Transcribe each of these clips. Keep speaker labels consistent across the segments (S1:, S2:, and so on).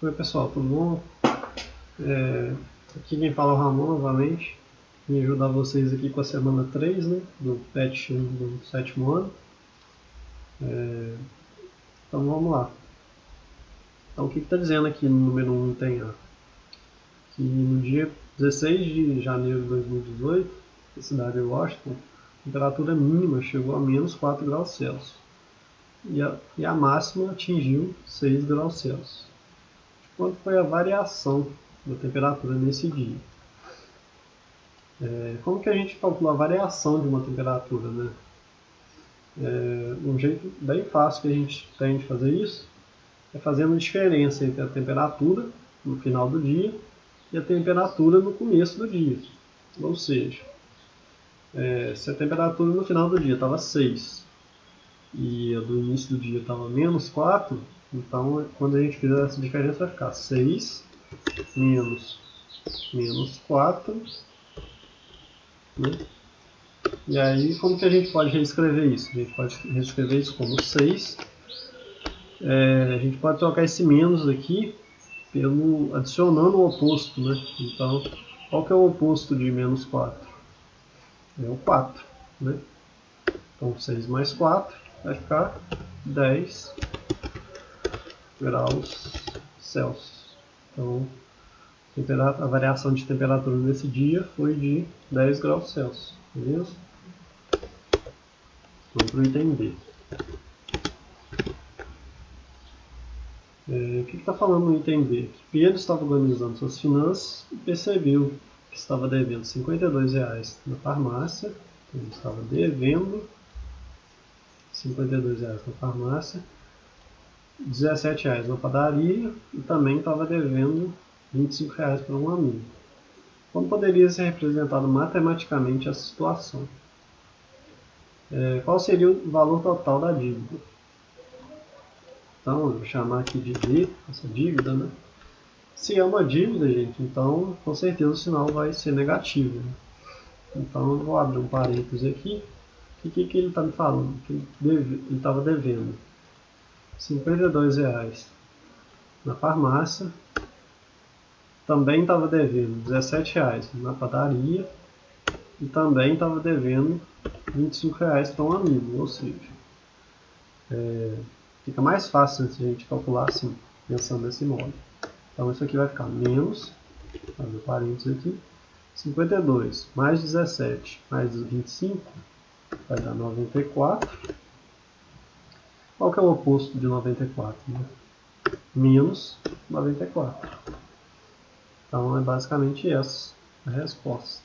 S1: Oi pessoal, tudo bom? Aqui quem fala é o Ramon novamente. Vim ajudar vocês aqui com a semana 3, né, do patch 1 do 7º ano. Então vamos lá. Então o que está dizendo aqui no número 1 tem que no dia 16 de janeiro de 2018, na cidade de Washington, a temperatura mínima chegou a menos 4 graus Celsius e a máxima atingiu 6 graus Celsius. Quanto foi a variação da temperatura nesse dia? Como que a gente calcula a variação de uma temperatura, né? Um jeito bem fácil que a gente tem de fazer isso é fazendo a diferença entre a temperatura no final do dia e a temperatura no começo do dia. Ou seja, se a temperatura no final do dia estava 6 e a do início do dia estava menos 4, então quando a gente fizer essa diferença vai ficar 6 menos 4, né? E aí, como que a gente pode reescrever isso? A gente pode reescrever isso como 6. A gente pode trocar esse menos aqui adicionando o oposto, né? Então, qual que é o oposto de menos 4? É o 4, né? Então, 6 mais 4 vai ficar 10 graus Celsius. Então, a variação de temperatura nesse dia foi de 10 graus Celsius, beleza? Vamos para o item B. O que está falando no item B? Que Pedro estava organizando suas finanças e percebeu que estava devendo R$ 52 na farmácia. Ele estava devendo R$ 52 na farmácia, R$ 17 na padaria e também estava devendo R$ 25 para um amigo. Como poderia ser representado matematicamente essa situação? Qual seria o valor total da dívida? Então, eu vou chamar aqui de D, essa dívida, né? Se é uma dívida, gente, então com certeza o sinal vai ser negativo, né? Então eu vou abrir um parêntese aqui. O que ele está me falando? Que ele estava devendo R$ 52 na farmácia, também estava devendo R$ 17 na padaria e também estava devendo R$ 25 para um amigo, ou seja, fica mais fácil se a gente calcular assim, pensando desse modo. Então isso aqui vai ficar menos, fazer parênteses aqui, 52 mais 17 mais 25 vai dar 94. Qual que é o oposto de 94? Né? Menos 94. Então é basicamente essa a resposta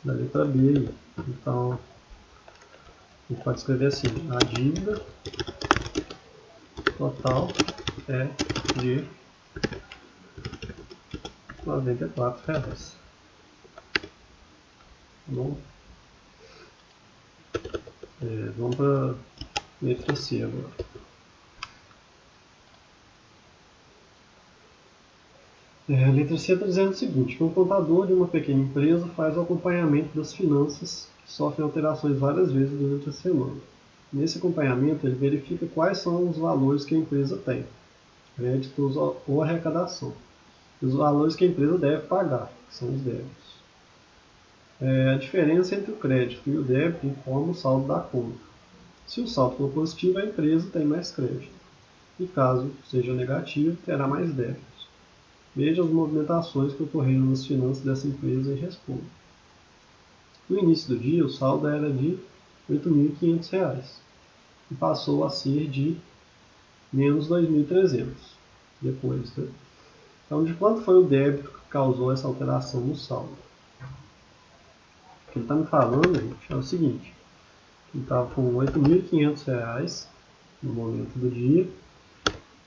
S1: da letra B. Então a gente pode escrever assim: a dívida total é de R$ 94. Bom, vamos para a letra C agora. A letra C está dizendo o seguinte: que um contador de uma pequena empresa faz o acompanhamento das finanças que sofrem alterações várias vezes durante a semana. Nesse acompanhamento, ele verifica quais são os valores que a empresa tem, créditos ou arrecadação, e os valores que a empresa deve pagar, que são os débitos. A diferença entre o crédito e o débito informa o saldo da conta. Se o saldo for positivo, a empresa tem mais crédito, e caso seja negativo, terá mais débitos. Veja as movimentações que ocorreram nas finanças dessa empresa e responda. No início do dia, o saldo era de R$ 8.500 e passou a ser de menos 2.300 depois. Né? Então, de quanto foi o débito que causou essa alteração no saldo? O que ele está me falando, gente, é o seguinte: ele estava com R$ 8.500 no momento do dia.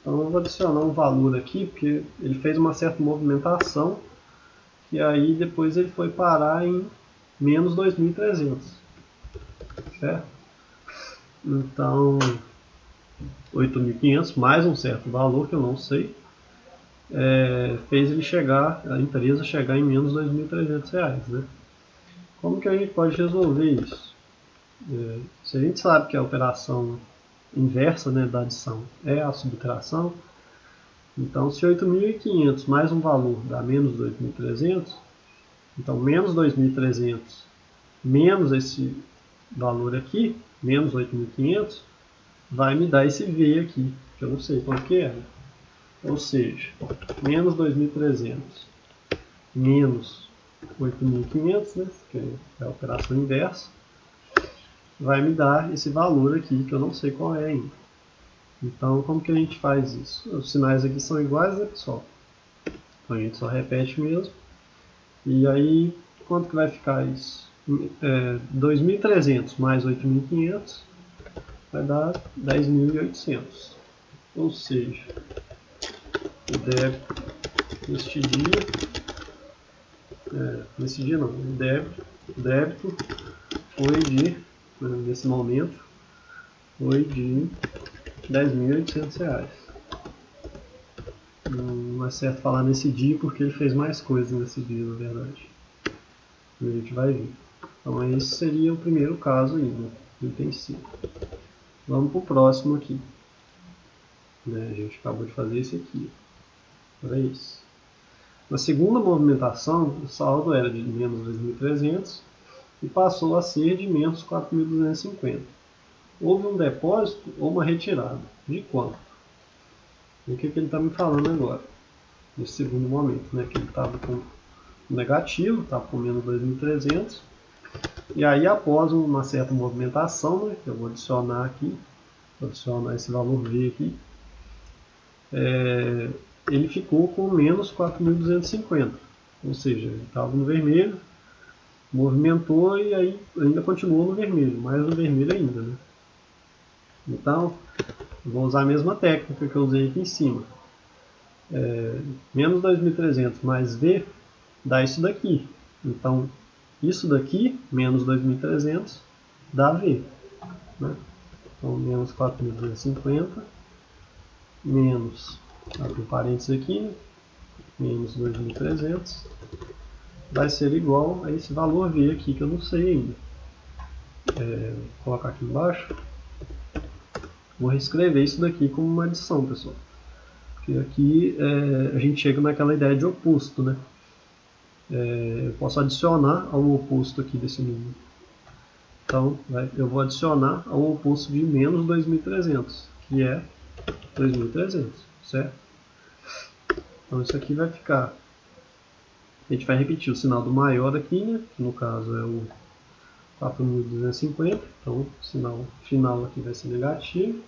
S1: Então eu vou adicionar um valor aqui, porque ele fez uma certa movimentação e aí depois ele foi parar em menos 2.300, certo? Então 8.500 mais um certo valor que eu não sei, fez a empresa chegar em menos 2.300 reais, né? Como que a gente pode resolver isso? Se a gente sabe que a operação inversa, né, da adição é a subtração. Então, se 8.500 mais um valor dá menos 2.300, então menos 2.300 menos esse valor aqui, menos 8.500, vai me dar esse V aqui, que eu não sei quanto que é. Ou seja, menos 2.300 menos 8.500, né, que é a operação inversa, vai me dar esse valor aqui, que eu não sei qual é ainda. Então, como que a gente faz isso? Os sinais aqui são iguais, né, pessoal? Então, a gente só repete mesmo. E aí, quanto que vai ficar isso? 2.300 mais 8.500 vai dar 10.800. Ou seja, o débito nesse dia não, o débito foi de, nesse momento, foi de R$10.800. Não é certo falar nesse dia porque ele fez mais coisas nesse dia, na verdade. A gente vai ver. Então esse seria o primeiro caso aí, né? Item 5. Vamos para o próximo aqui. Né? A gente acabou de fazer esse aqui. Olha isso. Na segunda movimentação, o saldo era de menos 2.300 e passou a ser de menos 4.250. Houve um depósito ou uma retirada. De quanto? O que ele está me falando agora? Nesse segundo momento, né? Que ele estava com negativo, estava com menos 2.300. E aí, após uma certa movimentação, né, que eu vou adicionar aqui, vou adicionar esse valor V aqui, ele ficou com menos 4.250. Ou seja, ele estava no vermelho, movimentou e aí ainda continuou no vermelho, mais no vermelho ainda. Né? Então, vou usar a mesma técnica que eu usei aqui em cima. Menos 2.300 mais V dá isso daqui. Então, isso daqui, menos 2.300, dá V. Né? Então, menos 4.250, menos, abre um parênteses aqui, né? Menos 2.300, vai ser igual a esse valor V aqui, que eu não sei ainda. Vou colocar aqui embaixo. Vou reescrever isso daqui como uma adição, pessoal. Porque aqui a gente chega naquela ideia de oposto, né? Eu posso adicionar ao oposto aqui desse número. Então, eu vou adicionar ao oposto de menos 2.300, que é 2.300, certo? Então, isso aqui vai ficar... A gente vai repetir o sinal do maior aqui, né? Que no caso é o 4.250. Então, o sinal final aqui vai ser negativo.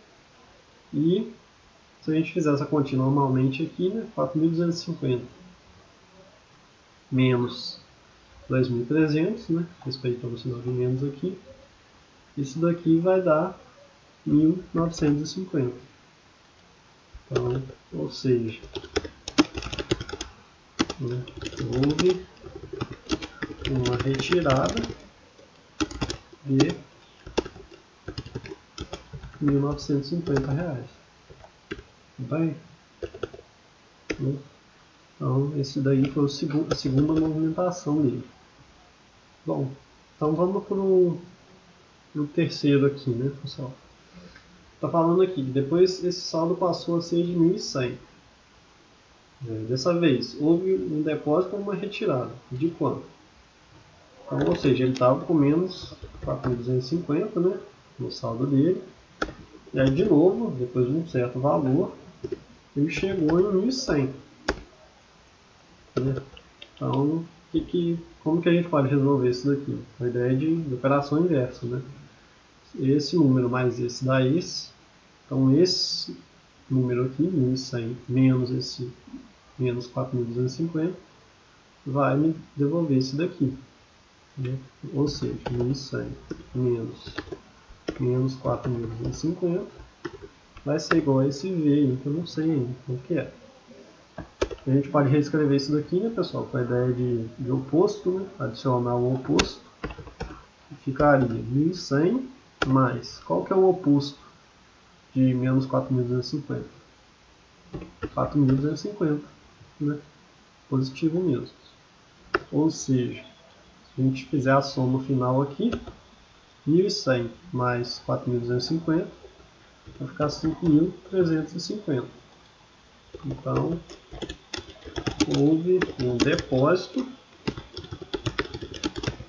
S1: E se a gente fizer essa continha normalmente aqui, né? 4.250 menos 2.300, né? Respeitando o sinal de menos aqui. Isso daqui vai dar 1.950. Então, ou seja, né, houve uma retirada de R$1.950. Bem, né? Então, esse daí foi a segunda movimentação dele. Bom, então vamos para o terceiro aqui, né, pessoal? Está falando aqui que depois esse saldo passou a ser de 1.100. Dessa vez, houve um depósito ou uma retirada. De quanto? Então, ou seja, ele estava com menos 4.250, né, no saldo dele. E aí, de novo, depois de um certo valor, ele chegou em 1.100. Né? Então, como que a gente pode resolver isso daqui? A ideia de operação inversa. Né? Esse número mais esse dá esse. Então, esse número aqui, 1.100, menos esse menos 4.250, vai me devolver esse daqui. Né? Ou seja, 1.100 menos 4.250 vai ser igual a esse V aí, que eu não sei ainda o que é. A gente pode reescrever isso daqui, né, pessoal, com a ideia de oposto, né? Adicionar o oposto. Ficaria 1.100 mais, qual que é o oposto de menos 4.250? 4.250, né? Positivo mesmo. Ou seja, se a gente fizer a soma final aqui, 1.100 mais 4.250 vai ficar 5.350. Então, houve um depósito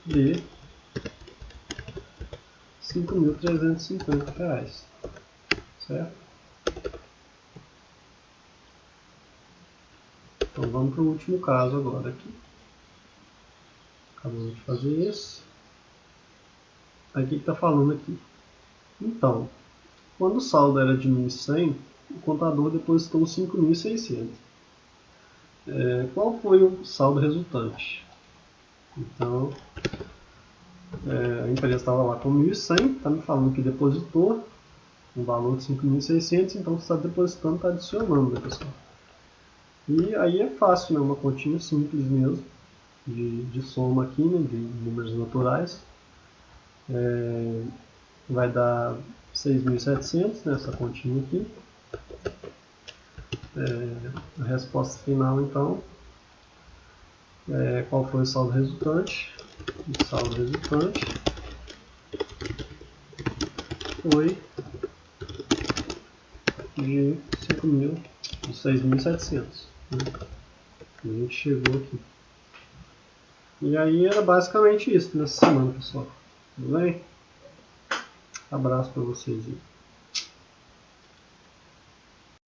S1: de R$ 5.350, certo? Então vamos para o último caso agora aqui. Acabamos de fazer esse. Aí o que está falando aqui? Então, quando o saldo era de 1.100, o contador depositou 5.600. Qual foi o saldo resultante? Então, a empresa estava lá com 1.100, está me falando que depositou um valor de 5.600, então você está depositando, está adicionando, né, pessoal? E aí é fácil, né? Uma continha simples mesmo, de soma aqui, né? De números naturais. Vai dar 6.700 nessa continha aqui. A resposta final, então, qual foi o saldo resultante? O saldo resultante foi de 6.700. Né? A gente chegou aqui. E aí era basicamente isso nessa semana, pessoal. Tudo bem? Abraço para vocês aí.